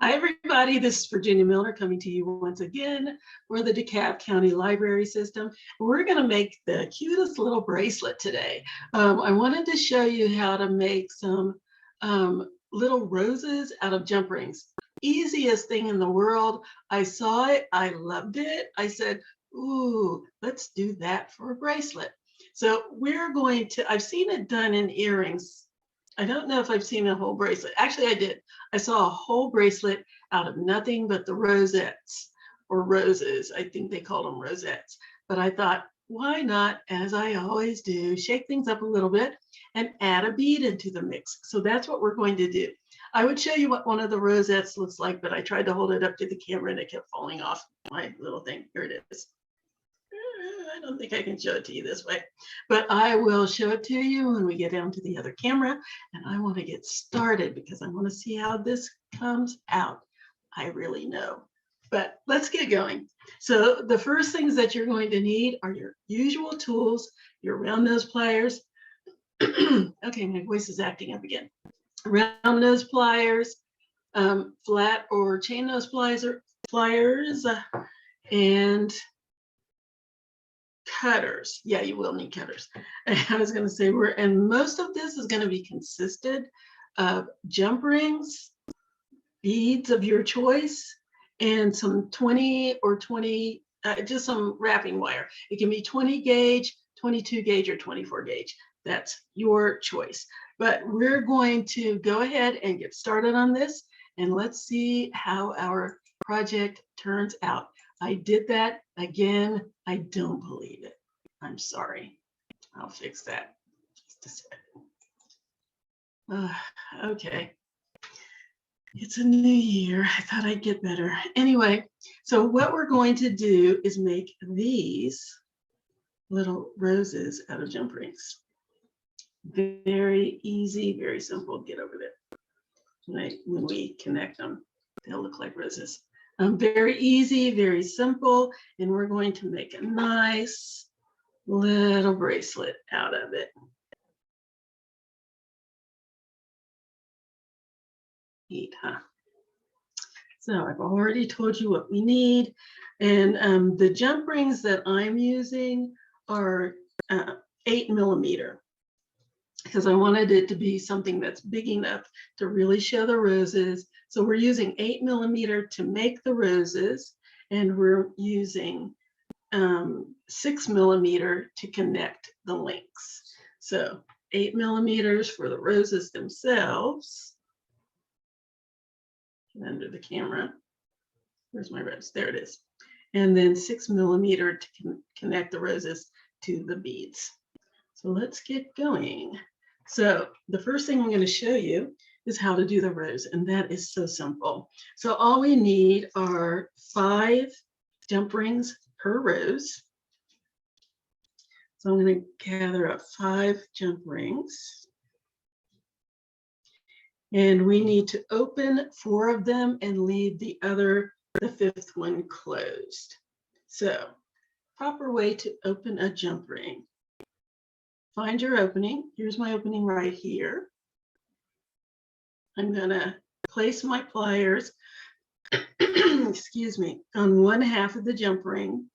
Hi, everybody. This is Virginia Miller coming to you once again for the DeKalb County Library System. We're going to make the cutest little bracelet today. I wanted to show you how to make some little roses out of jump rings. Easiest thing in the world. I saw it. I loved it. I said, ooh, let's do that for a bracelet. So we're going to, I've seen it done in earrings. I don't know if I've seen a whole bracelet. Actually, I did. I saw a whole bracelet out of nothing but the rosettes or roses. I think they called them rosettes. But I thought, why not, as I always do, shake things up a little bit and add a bead into the mix. So that's what we're going to do. I would show you what one of the rosettes looks like, but I tried to hold it up to the camera and it kept falling off my little thing. Here it is. I don't think I can show it to you this way, but I will show it to you when we get down to the other camera. And I want to get started because I want to see how this comes out. I really know, but let's get going. So the first things that you're going to need are your usual tools, your round nose pliers. Okay, my voice is acting up again. Round nose pliers, flat or chain nose pliers, and cutters. Yeah, you will need cutters. I was going to say and most of this is going to be consisted of jump rings, beads of your choice, and some 20 or 20, just some wrapping wire. It can be 20 gauge, 22 gauge, or 24 gauge. That's your choice. But we're going to go ahead and get started on this, and let's see how our project turns out. I did that again. I don't believe it. I'm sorry. I'll fix that. Just a second. Okay. It's a new year. I thought I'd get better. Anyway, so what we're going to do is make these little roses out of jump rings. Very easy, very simple. Get over there. When we connect them, they'll look like roses. Very easy, very simple, and we're going to make a nice little bracelet out of it. Neat, huh? So I've already told you what we need, and the jump rings that I'm using are 8mm, because I wanted it to be something that's big enough to really show the roses. So we're using 8mm to make the roses, and we're using 6mm to connect the links. So 8mm for the roses themselves. Under the camera. Where's my rose? There it is. And then 6mm to connect the roses to the beads. So let's get going. So the first thing I'm going to show you is how to do the rose, and that is so simple. So all we need are 5 jump rings per rose. So I'm going to gather up 5 jump rings. And we need to open 4 of them and leave the 5th one closed. So, proper way to open a jump ring. Find your opening. Here's my opening right here. I'm going to place my pliers, excuse me, on 1/2 of the jump ring,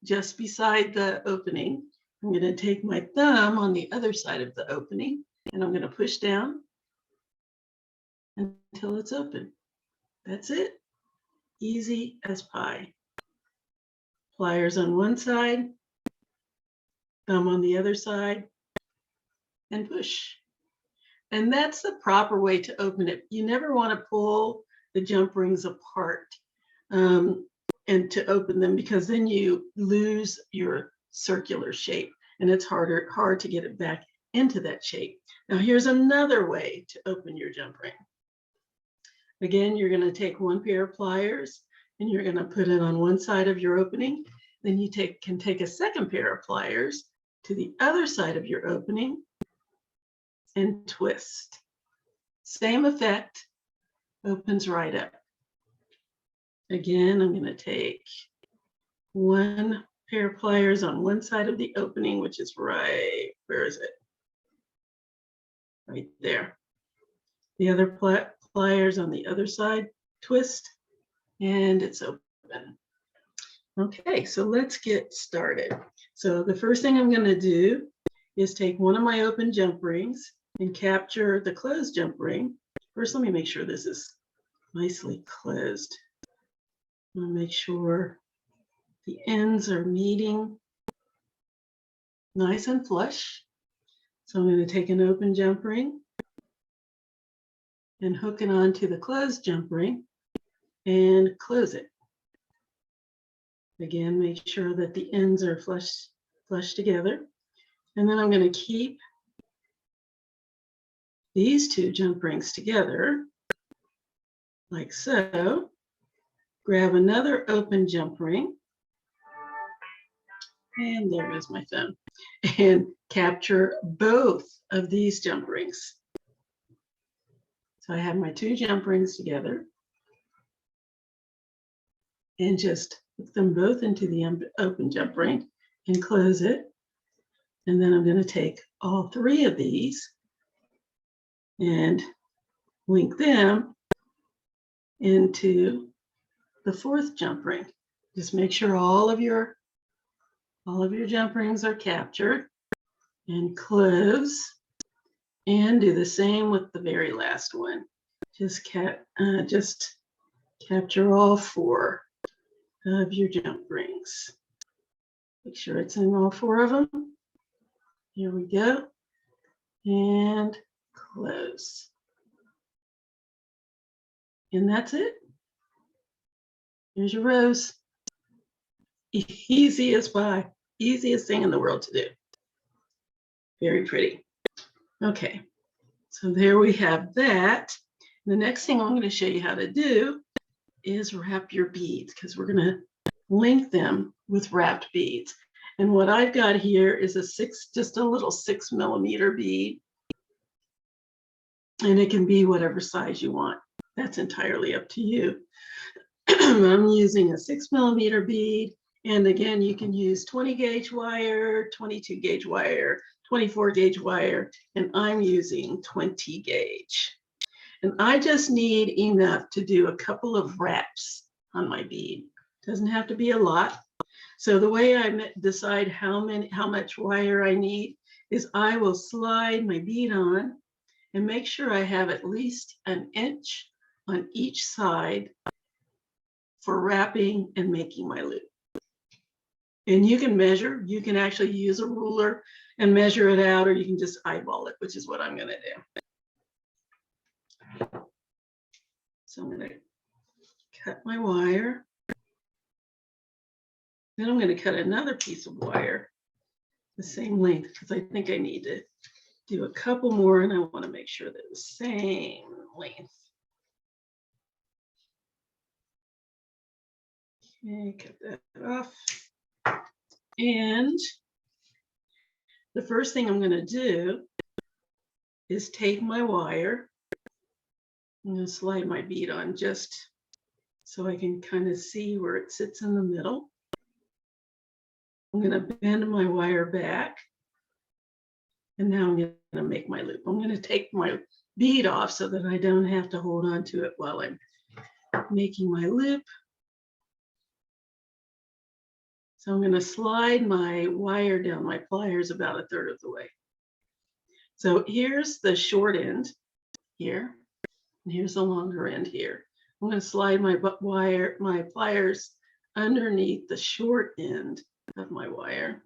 just beside the opening. I'm going to take my thumb on the other side of the opening, and I'm going to push down until it's open. That's it. Easy as pie. Pliers on one side, thumb on the other side, and push. And that's the proper way to open it. You never want to pull the jump rings apart and to open them, because then you lose your circular shape, and it's hard to get it back into that shape. Now here's another way to open your jump ring. Again, you're going to take 1 pair of pliers and you're going to put it on one side of your opening. Then you can take a 2nd pair of pliers to the other side of your opening and twist. Same effect, opens right up. Again, I'm going to take 1 pair of pliers on one side of the opening, which is right, where is it? Right there. The other pliers on the other side twist, and it's open. Okay, so let's get started. So the first thing I'm going to do is take one of my open jump rings and capture the closed jump ring. First, let me make sure this is nicely closed. I'm going to make sure the ends are meeting nice and flush. So I'm going to take an open jump ring and hook it onto the closed jump ring and close it. Again, make sure that the ends are flush together. And then I'm going to keep these two jump rings together, like so. Grab another open jump ring. And there goes my phone. And capture both of these jump rings. So I have my two jump rings together. And just put them both into the open jump ring and close it. And then I'm going to take all three of these and link them into the fourth jump ring. Just make sure all of your jump rings are captured and close, and do the same with the very last one. Just capture all four of your jump rings. Make sure it's in all four of them. Here we go. And close. And that's it. Here's your rose. Easiest thing in the world to do. Very pretty. Okay, so there we have that. The next thing I'm going to show you how to do is wrap your beads, because we're going to link them with wrapped beads. And what I've got here is just a little 6mm bead. And it can be whatever size you want. That's entirely up to you. I'm using a 6mm bead. And again, you can use 20 gauge wire, 22 gauge wire, 24 gauge wire, and I'm using 20 gauge. And I just need enough to do a couple of wraps on my bead. Doesn't have to be a lot. So the way I decide how much wire I need is I will slide my bead on and make sure I have at least an inch on each side for wrapping and making my loop. And you can measure, you can actually use a ruler and measure it out, or you can just eyeball it, which is what I'm going to do. So I'm going to cut my wire. Then I'm going to cut another piece of wire the same length, because I think I need to do a couple more, and I want to make sure they're the same length. Okay, cut that off. And the first thing I'm going to do is take my wire. I'm going to slide my bead on just so I can kind of see where it sits in the middle. I'm going to bend my wire back. And now I'm going to make my loop. I'm going to take my bead off so that I don't have to hold on to it while I'm making my loop. So I'm going to slide my wire down my pliers about 1/3 of the way. So here's the short end here, and here's the longer end here. I'm going to slide my pliers underneath the short end of my wire.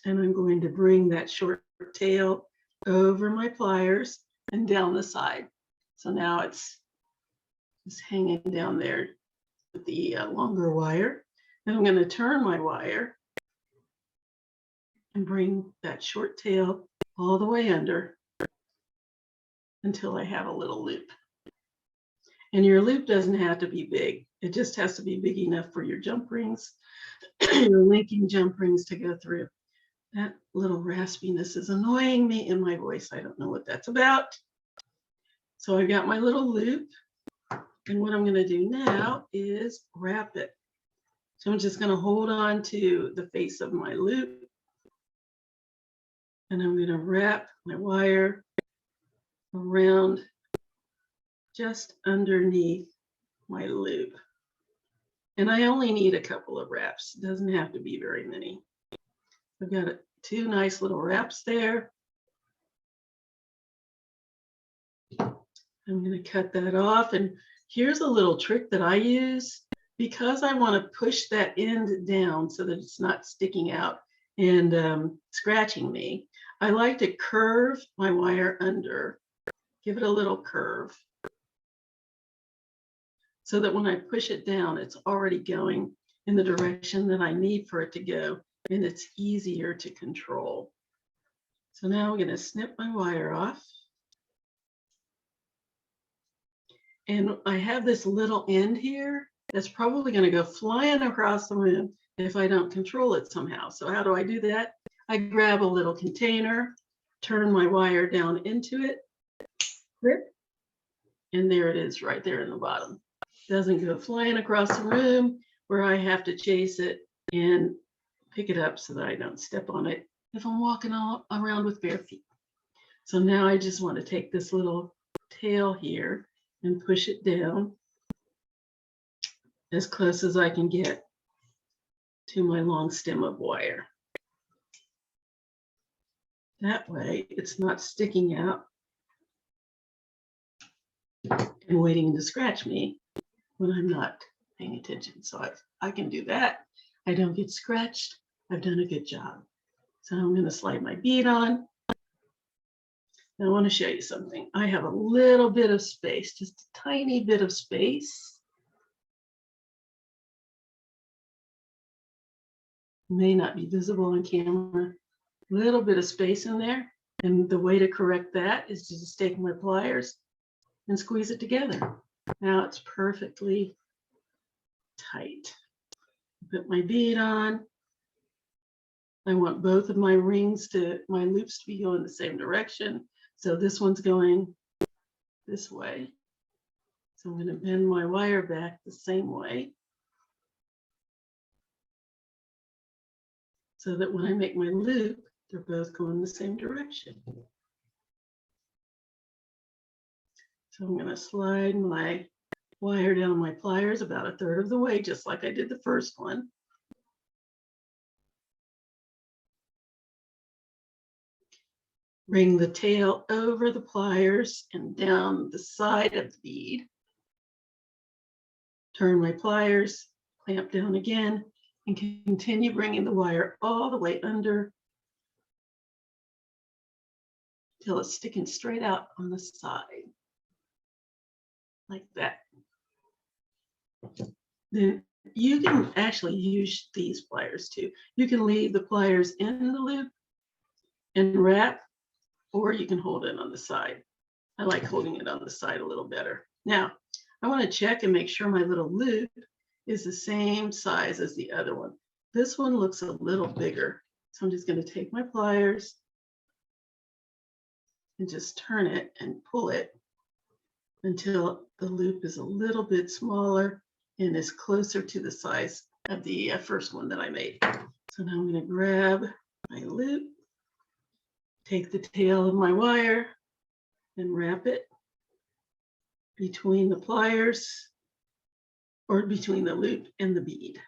And I'm going to bring that short tail over my pliers and down the side. So now it's just hanging down there with the longer wire. And I'm going to turn my wire and bring that short tail all the way under until I have a little loop. And your loop doesn't have to be big. It just has to be big enough for your jump rings, your linking jump rings to go through. That little raspiness is annoying me in my voice. I don't know what that's about. So I've got my little loop. And what I'm going to do now is wrap it. So I'm just going to hold on to the face of my loop. And I'm going to wrap my wire around just underneath my loop. And I only need a couple of wraps. It doesn't have to be very many. I've got two nice little wraps there. I'm going to cut that off. And here's a little trick that I use because I want to push that end down so that it's not sticking out and scratching me. I like to curve my wire under, give it a little curve so that when I push it down, it's already going in the direction that I need for it to go, and it's easier to control. So now I'm going to snip my wire off. And I have this little end here that's probably going to go flying across the room if I don't control it somehow. So how do I do that? I grab a little container, turn my wire down into it, grip, and there it is right there in the bottom. It doesn't go flying across the room where I have to chase it and pick it up so that I don't step on it if I'm walking all around with bare feet. So now I just want to take this little tail here and push it down as close as I can get to my long stem of wire. That way it's not sticking out and waiting to scratch me when I'm not paying attention. So I can do that. I don't get scratched. I've done a good job. So I'm going to slide my bead on. I want to show you something. I have a little bit of space, just a tiny bit of space. May not be visible on camera. A little bit of space in there. And the way to correct that is to just take my pliers and squeeze it together. Now it's perfectly tight. Put my bead on. I want both of my loops to be going the same direction. So this one's going this way. So I'm going to bend my wire back the same way so that when I make my loop, they're both going the same direction. So I'm going to slide my wire down my pliers about a third of the way, just like I did the first one. Bring the tail over the pliers and down the side of the bead. Turn my pliers, clamp down again, and continue bringing the wire all the way under till it's sticking straight out on the side, like that. Then you can actually use these pliers too. You can leave the pliers in the loop and wrap, or you can hold it on the side. I like holding it on the side a little better. Now, I want to check and make sure my little loop is the same size as the other one. This one looks a little bigger. So I'm just going to take my pliers and just turn it and pull it until the loop is a little bit smaller and is closer to the size of the first one that I made. So now I'm going to grab my loop, take the tail of my wire and wrap it between the pliers or between the loop and the bead.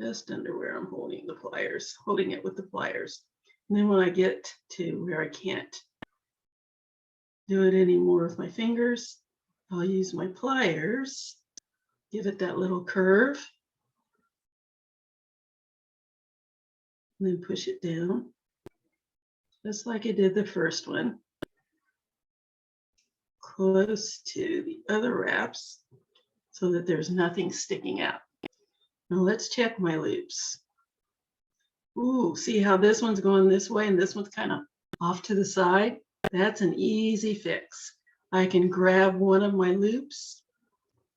Just under where I'm holding the pliers, holding it with the pliers. And then when I get to where I can't do it anymore with my fingers, I'll use my pliers, give it that little curve, and then push it down, just like I did the first one, close to the other wraps so that there's nothing sticking out. Now let's check my loops. Ooh, see how this one's going this way and this one's kind of off to the side? That's an easy fix. I can grab one of my loops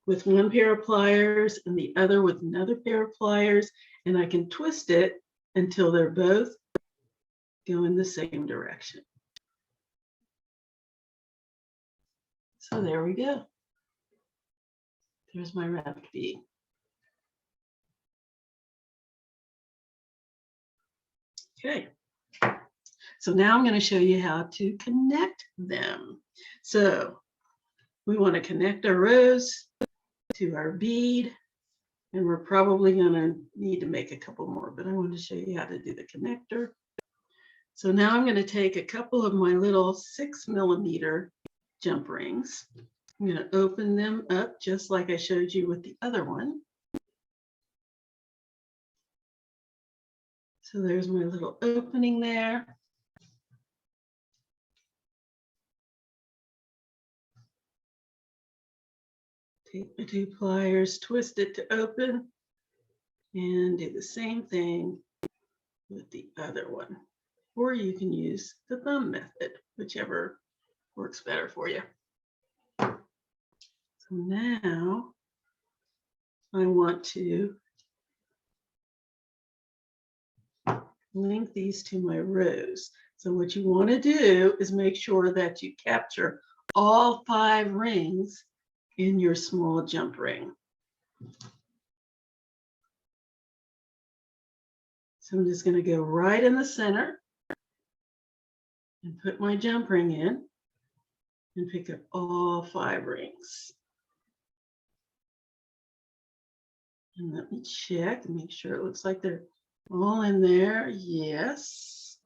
with one pair of pliers and the other with another pair of pliers, and I can twist it until they're both going the same direction. So there we go. There's my wrapped bead. Okay. So now I'm going to show you how to connect them. So we want to connect our rose to our bead, and we're probably going to need to make a couple more, but I want to show you how to do the connector. So now I'm going to take a couple of my little 6mm jump rings. I'm going to open them up just like I showed you with the other one. So there's my little opening there. Take my 2 pliers, twist it to open, and do the same thing with the other one. Or you can use the thumb method, whichever works better for you. So now I want to link these to my rose. So what you want to do is make sure that you capture all 5 rings in your small jump ring. So I'm just going to go right in the center and put my jump ring in and pick up all 5 rings. And let me check and make sure it looks like they're all in there. Yes,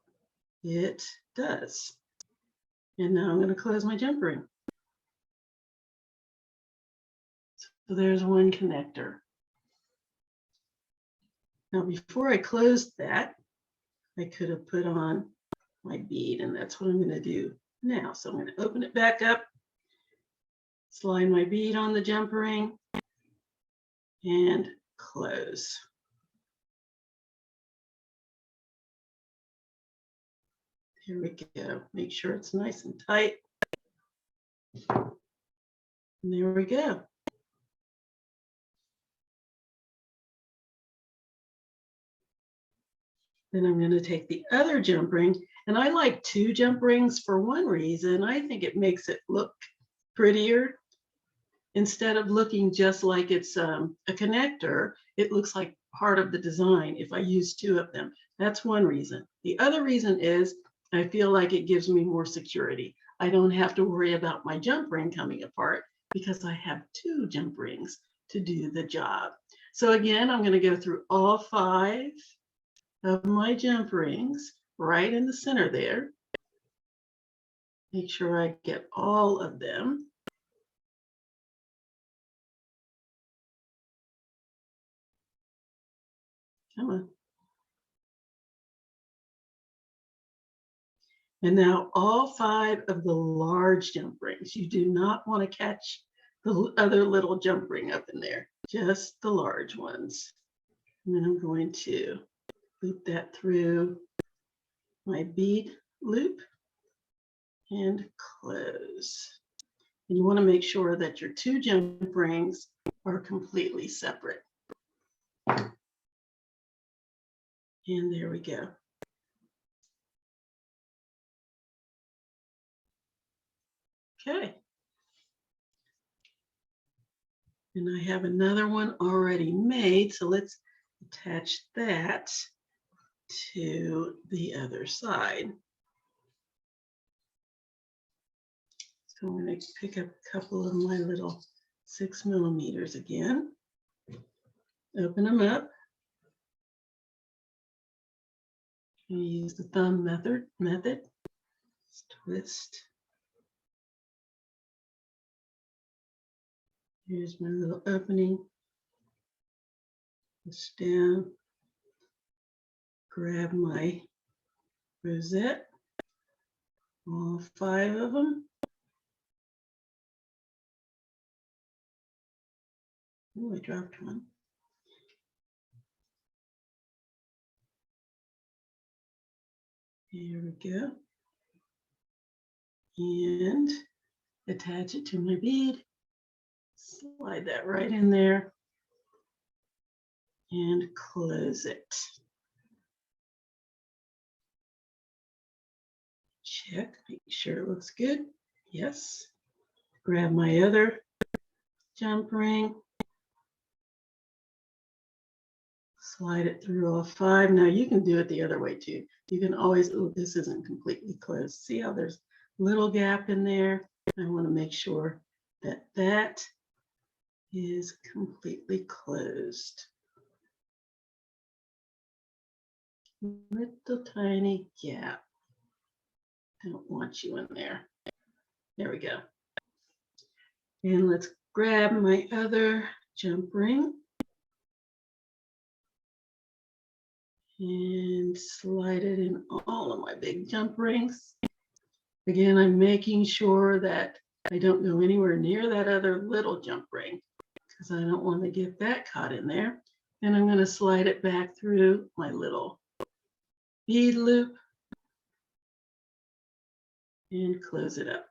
it does. And now I'm going to close my jump ring. So there's one connector. Now before I closed that, I could have put on my bead, and that's what I'm going to do now. So I'm going to open it back up, slide my bead on the jump ring, and close. Here we go. Make sure it's nice and tight. And there we go. Then I'm going to take the other jump ring, and I like 2 jump rings for one reason. I think it makes it look prettier. Instead of looking just like it's a connector, it looks like part of the design if I use 2 of them. That's one reason. The other reason is I feel like it gives me more security. I don't have to worry about my jump ring coming apart because I have 2 jump rings to do the job. So again, I'm going to go through all 5 of my jump rings right in the center there. Make sure I get all of them. Come on. And now all 5 of the large jump rings. You do not want to catch the other little jump ring up in there, just the large ones. And then I'm going to loop that through my bead loop and close. And you want to make sure that your 2 jump rings are completely separate. And there we go. Okay. And I have another one already made, so let's attach that to the other side. So I'm going to pick up a couple of my little 6mm again, open them up, and use the thumb method. Let's twist. Here's my little opening. Push down, grab my rosette, all 5 of them. Oh, I dropped one. Here we go. And attach it to my bead. Slide that right in there and close it. Check, make sure it looks good. Yes. Grab my other jump ring. Slide it through all 5. Now you can do it the other way too. You can always, oh, this isn't completely closed. See how there's a little gap in there? I want to make sure that that is completely closed. Little tiny gap. I don't want you in there. There we go. And let's grab my other jump ring and slide it in all of my big jump rings. Again, I'm making sure that I don't go anywhere near that other little jump ring because I don't want to get that caught in there. And I'm going to slide it back through my little bead loop and close it up.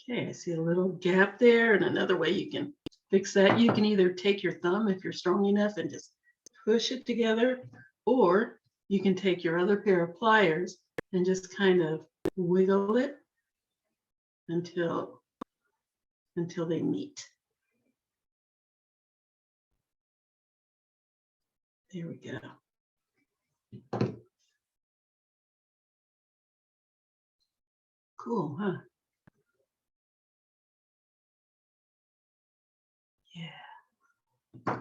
Okay, I see a little gap there, and another way you can fix that, you can either take your thumb if you're strong enough and just push it together, or you can take your other pair of pliers and just kind of wiggle it until they meet. There we go. Cool, huh? Yeah.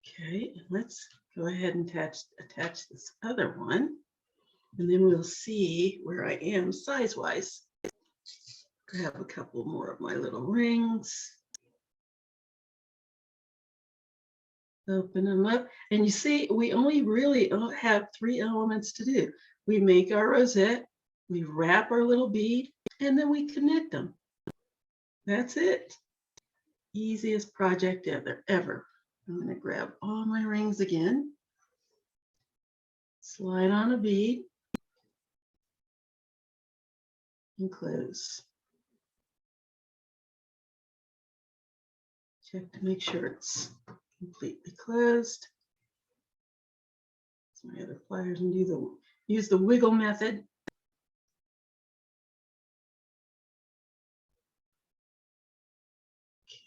Okay, and let's go ahead and attach this other one, and then we'll see where I am size-wise. Grab a couple more of my little rings. Open them up, and you see we only really have 3 elements to do. We make our rosette, we wrap our little bead, and then we connect them. That's it. Easiest project ever. I'm going to grab all my rings again, slide on a bead, and close. Check to make sure it's completely closed. So my other pliers and use the wiggle method.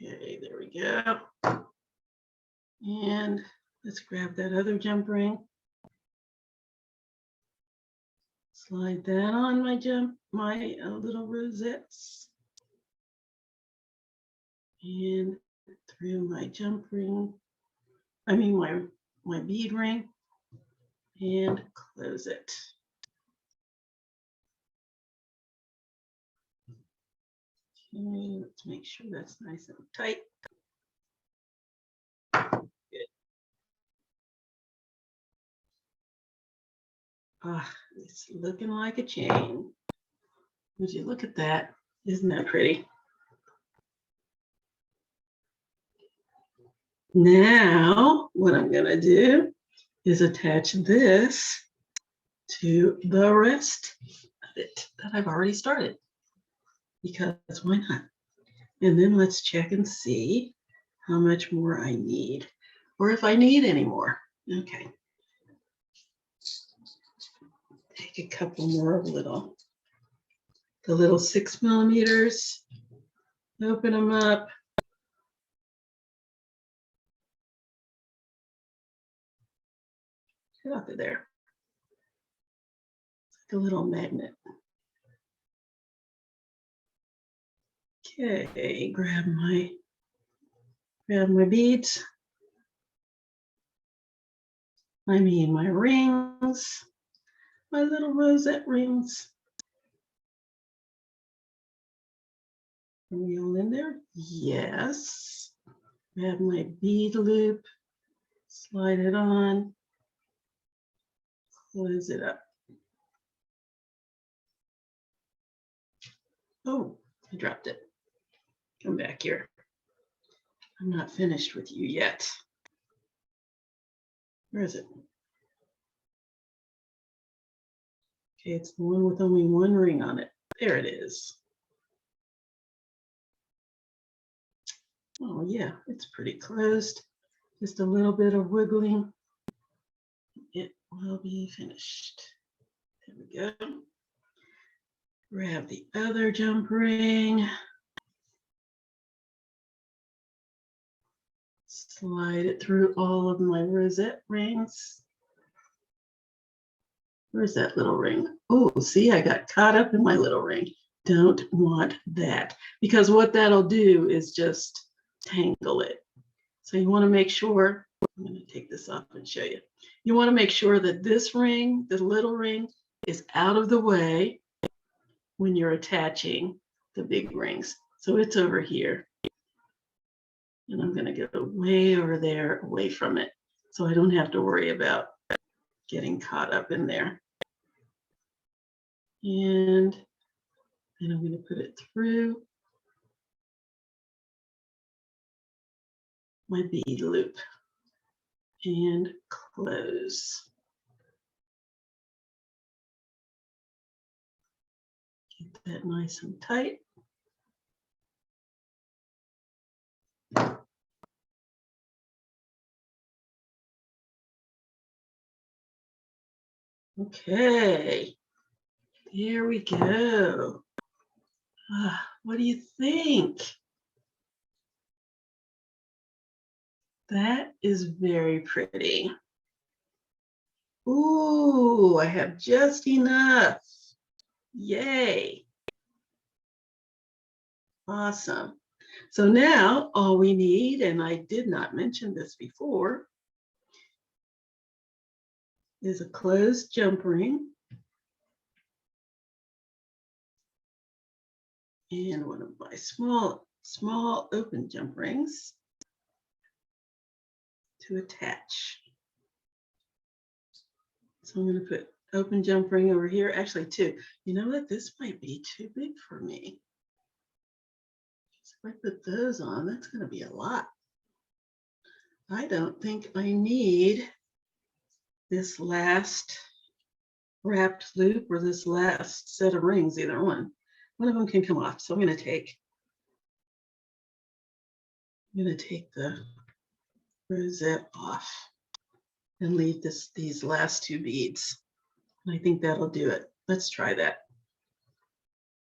Okay, there we go. And let's grab that other jump ring. Slide that on my little rosettes. And through my jump ring, my bead ring, and close it. Okay, let's make sure that's nice and tight. Good. It's looking like a chain. Would you look at that? Isn't that pretty? Now, what I'm going to do is attach this to the rest of it that I've already started, because why not? And then let's check and see how much more I need, or if I need any more. Okay. Take a couple more of the little 6 millimeters, open them up. Get off of there. It's like a little magnet. Okay, grab my beads. My rings, my little rosette rings. Are we all in there? Yes. Grab my bead loop, slide it on, close it up. Oh, I dropped it. Come back here. I'm not finished with you yet. Where is it? Okay, it's the one with only one ring on it. There it is. Oh yeah, it's pretty closed. Just a little bit of wiggling. It will be finished. There we go. Grab the other jump ring. slide it through all of my rosette rings. Where's that little ring? Oh, see, I got caught up in my little ring. Don't want that, because what that'll do is just tangle it. So you want to make sure, I'm going to take this off and show you. You want to make sure that this ring, the little ring, is out of the way when you're attaching the big rings. So it's over here. And I'm going to go way over there, away from it, so I don't have to worry about getting caught up in there. And then I'm going to put it through my bead loop and close. Get that nice and tight. Okay, there we go. What do you think? That is very pretty. Ooh, I have just enough. Yay. Awesome. So now all we need, and I did not mention this before, is a closed jump ring and one of my small open jump rings to attach. So I'm going to put open jump ring over here, actually two. You know what, this might be too big for me. So if I put those on, that's going to be a lot. I don't think I need this last wrapped loop or this last set of rings, either one. One of them can come off. So I'm going to take the rosette off and leave these last two beads. And I think that'll do it. Let's try that.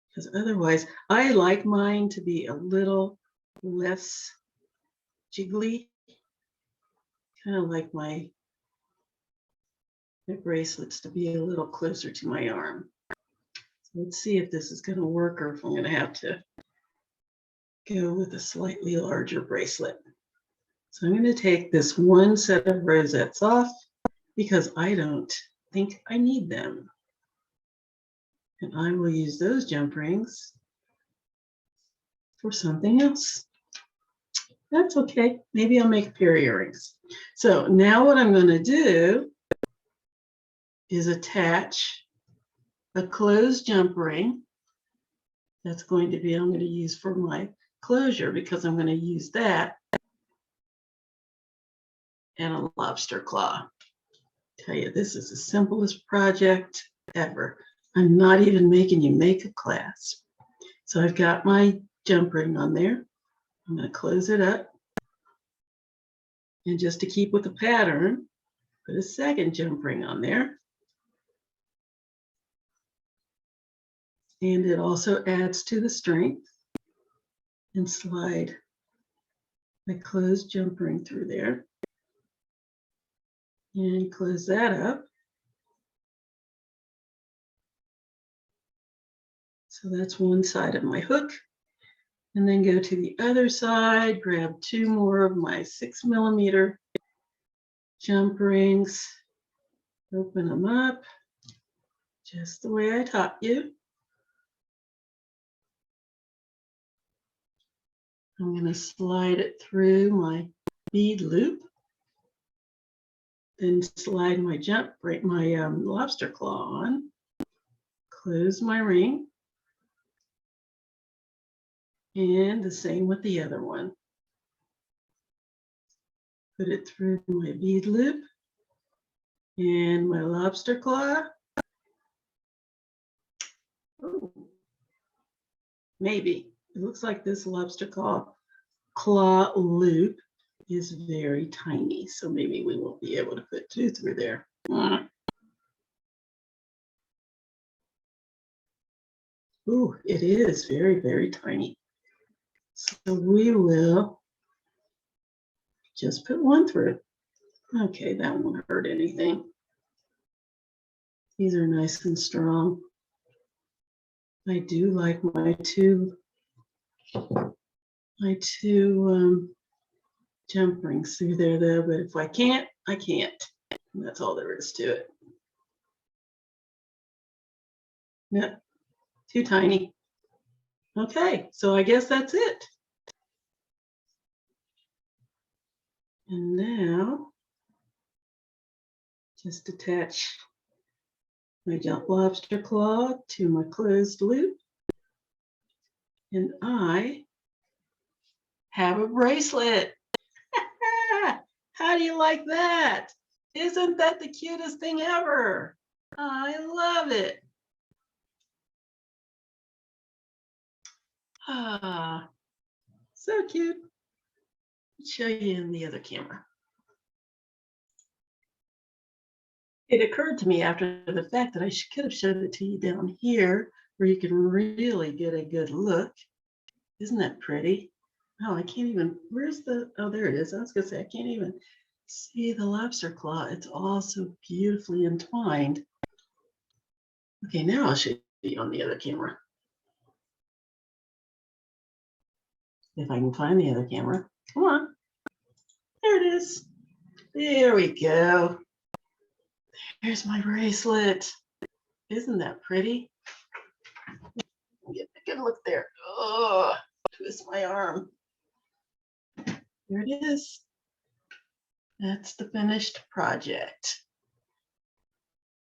Because otherwise, I like mine to be a little less jiggly. Kind of like my bracelets to be a little closer to my arm. So let's see if this is going to work or if I'm going to have to go with a slightly larger bracelet. So I'm going to take this one set of rosettes off because I don't think I need them. And I will use those jump rings for something else. That's okay. Maybe I'll make a pair of earrings. So now what I'm going to do is attach a closed jump ring. That's going to be, I'm going to use for my closure because I'm going to use that and a lobster claw. Tell you, this is the simplest project ever. I'm not even making you make a clasp. So I've got my jump ring on there. I'm going to close it up. And just to keep with the pattern, put a second jump ring on there. And it also adds to the strength. And slide my closed jump ring through there. And close that up. So that's one side of my hook. And then go to the other side, grab two more of my 6mm jump rings, open them up just the way I taught you. I'm going to slide it through my bead loop, then slide my jump ring, my lobster claw on, close my ring, and the same with the other one. Put it through my bead loop and my lobster claw. Ooh, maybe. It looks like this lobster claw loop is very tiny, so maybe we won't be able to put two through there. Ooh, it is very, very tiny. So we will Just put one through. Okay, that won't hurt anything. These are nice and strong. I do like my two jump rings through there though, but if I can't, I can't. And that's all there is to it. Yep, too tiny. Okay, so I guess that's it. And now, just attach my jump lobster claw to my closed loop. And I have a bracelet. How do you like that? Isn't that the cutest thing ever? I love it. Ah, so cute. I'll show you in the other camera. It occurred to me after the fact that I could have showed it to you down here where you can really get a good look. Isn't that pretty? Oh, I can't even, where's the, oh, there it is. I was gonna say, I can't even see the lobster claw. It's all so beautifully entwined. Okay, now I'll show you on the other camera. If I can find the other camera. Come on. There it is. There we go. Here's my bracelet. Isn't that pretty? Get a good look there. Oh, twist my arm. There it is. That's the finished project.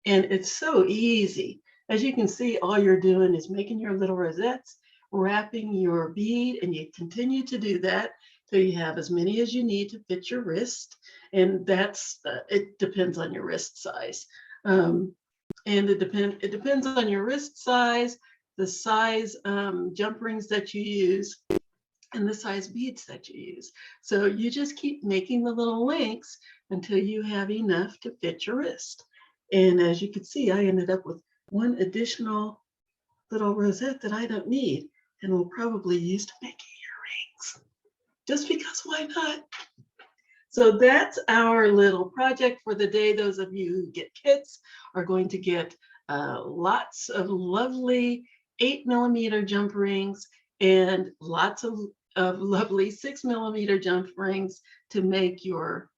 And it's so easy. As you can see, all you're doing is making your little rosettes, wrapping your bead, and you continue to do that till you have as many as you need to fit your wrist. And that's, it depends on your wrist size. And it depends on your wrist size, the size jump rings that you use, and the size beads that you use. So you just keep making the little links until you have enough to fit your wrist. And as you can see, I ended up with one additional little rosette that I don't need and will probably use to make earrings. Just because, why not? So that's our little project for the day. Those of you who get kits are going to get lots of lovely 8mm jump rings and lots of lovely 6mm jump rings to make your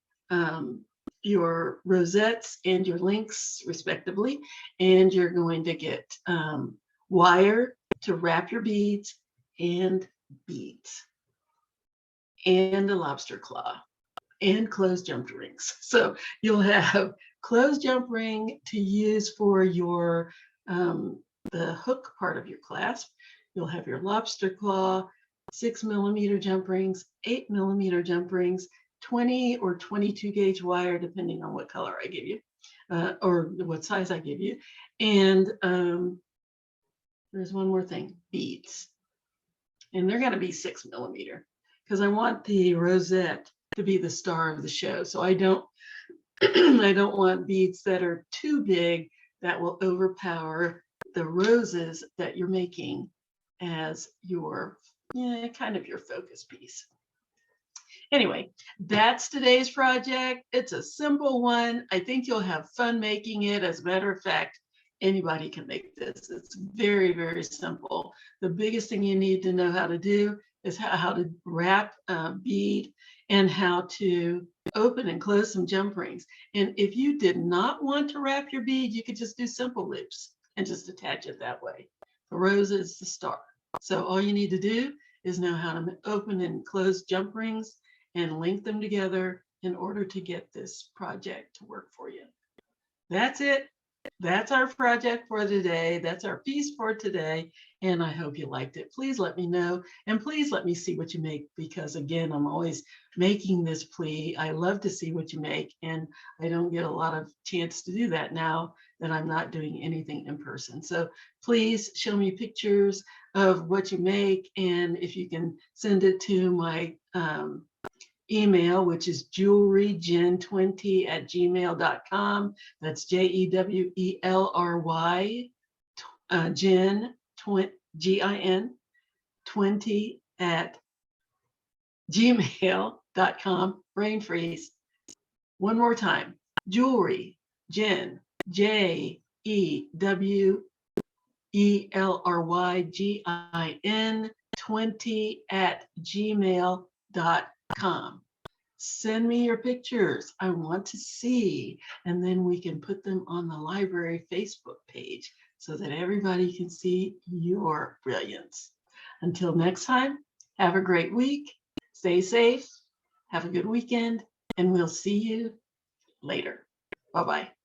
rosettes and your links respectively. And you're going to get wire to wrap your beads and a lobster claw and closed jump rings. So you'll have closed jump ring to use for your the hook part of your clasp. You'll have your lobster claw, 6mm jump rings, 8mm jump rings, 20 or 22 gauge wire, depending on what color I give you, or what size I give you. And there's one more thing, beads. And they're gonna be 6mm because I want the rosette to be the star of the show. So I don't I don't want beads that are too big that will overpower the roses that you're making as your kind of your focus piece. Anyway, that's today's project. It's a simple one. I think you'll have fun making it. As a matter of fact, anybody can make this. It's very, very simple. The biggest thing you need to know how to do is how to wrap a bead and how to open and close some jump rings. And if you did not want to wrap your bead, you could just do simple loops and just attach it that way. The rose is the star. So all you need to do is know how to open and close jump rings and link them together in order to get this project to work for you. That's it. That's our project for today. That's our piece for today. And I hope you liked it. Please let me know. And please let me see what you make, because again, I'm always making this plea. I love to see what you make. And I don't get a lot of chance to do that now that I'm not doing anything in person. So please show me pictures of what you make. And if you can send it to my email, which is jewelrygen20@gmail.com. That's JEWELRY Gin GIN 20@gmail.com. jewelry.com, brain freeze. One more time, jewelry, Jen, JEWELRYGIN 20@gmail.com. Send me your pictures. I want to see, and then we can put them on the library Facebook page so that everybody can see your brilliance. Until next time, have a great week. Stay safe. Have a good weekend, and we'll see you later. Bye-bye.